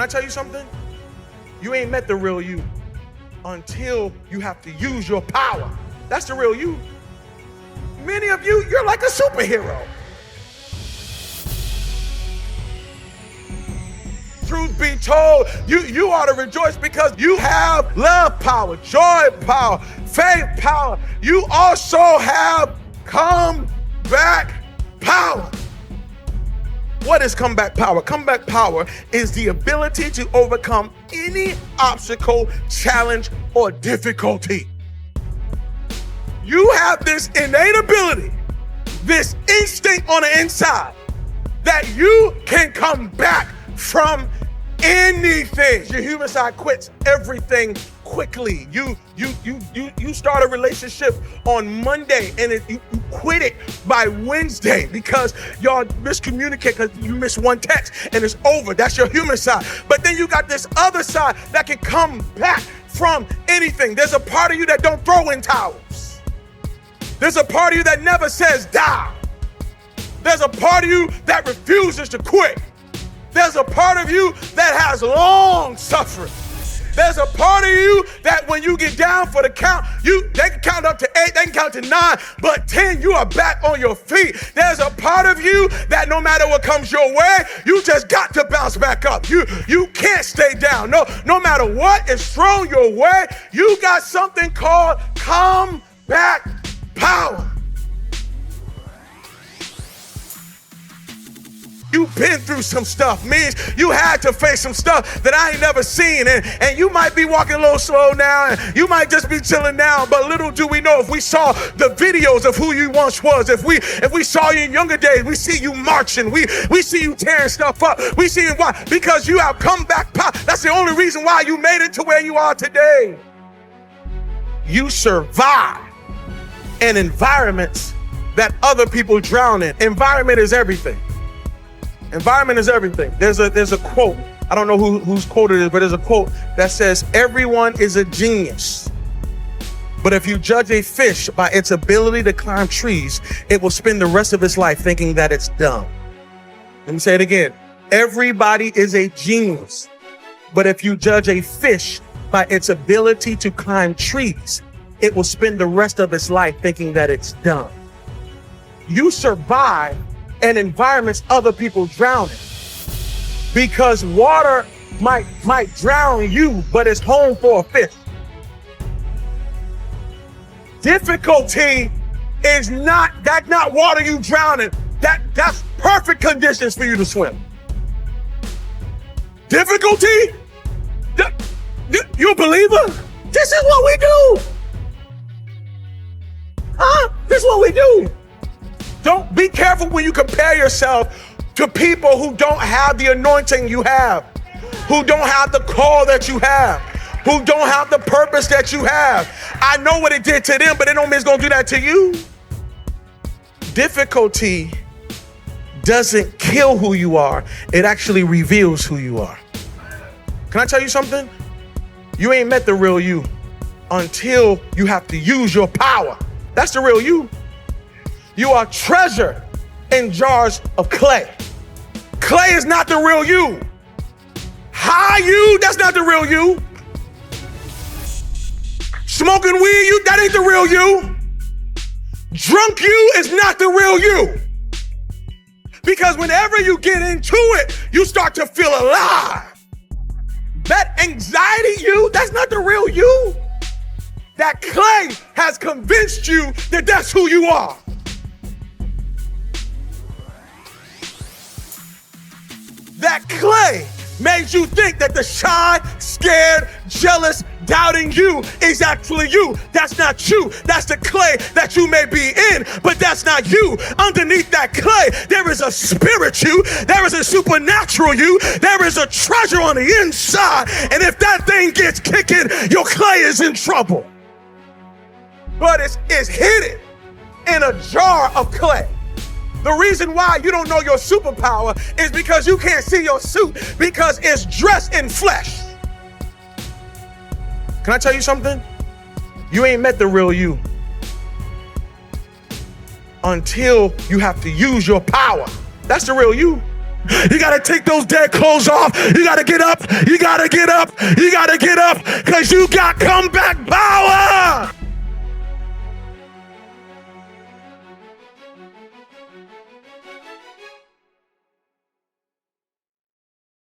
Can I tell you something? You ain't met the real you until you have to use your power. That's the real you. Many of you, you're like a superhero. Truth be told, you ought to rejoice because you have love power, joy power, faith power. You also have comeback power. What is comeback power? Comeback power is the ability to overcome any obstacle, challenge, or difficulty. You have this innate ability, this instinct on the inside, that you can come back from anything. Your human side quits everything quickly. You start a relationship on Monday and you quit it by Wednesday because y'all miscommunicate because you miss one text and it's over. That's your human side. But then you got this other side that can come back from anything. There's a part of you that don't throw in towels. There's a part of you that never says die. There's a part of you that refuses to quit. There's a part of you that has long suffering. There's a part of you that when you get down for the count, they can count up to 8, they can count to 9, but 10, you are back on your feet. There's a part of you that no matter what comes your way, you just got to bounce back up. You can't stay down. No matter what is thrown your way, you got something called comeback power. You've been through some stuff, means you had to face some stuff that I ain't never seen. And you might be walking a little slow now, and you might just be chilling now, but little do we know, if we saw the videos of who you once was, if we saw you in younger days, we see you marching, we see you tearing stuff up, we see you, why? Because you have come back power. That's the only reason why you made it to where you are today. You survive in environments that other people drown in. Environment is everything. Environment is everything. There's a quote. I don't know whose quote it is, but there's a quote that says, everyone is a genius. But if you judge a fish by its ability to climb trees, it will spend the rest of its life thinking that it's dumb. Let me say it again. Everybody is a genius. But if you judge a fish by its ability to climb trees, it will spend the rest of its life thinking that it's dumb. You survive and environments other people drown in, because water might drown you, but it's home for a fish. Difficulty is not water you drown in. That's perfect conditions for you to swim. Difficulty? You a believer? This is what we do. Huh? This is what we do. Don't be careful when you compare yourself to people who don't have the anointing you have, who don't have the call that you have, who don't have the purpose that you have. I know what it did to them, but it don't mean it's gonna do that to you. Difficulty doesn't kill who you are. It actually reveals who you are. Can I tell you something? You ain't met the real you until you have to use your power. That's the real you. You are treasure in jars of clay. Clay is not the real you. High you, that's not the real you. Smoking weed, that ain't the real you. Drunk you is not the real you. Because whenever you get into it, you start to feel alive. That anxiety you, that's not the real you. That clay has convinced you that that's who you are. That clay made you think that the shy, scared, jealous, doubting you is actually you. That's not you. That's the clay that you may be in, but that's not you. Underneath that clay, there is a spirit you. There is a supernatural you. There is a treasure on the inside. And if that thing gets kicking, your clay is in trouble. But it's hidden in a jar of clay. The reason why you don't know your superpower is because you can't see your suit, because it's dressed in flesh. Can I tell you something? You ain't met the real you until you have to use your power. That's the real you. You got to take those dead clothes off. You got to get up. You got to get up. You got to get up because you got comeback power.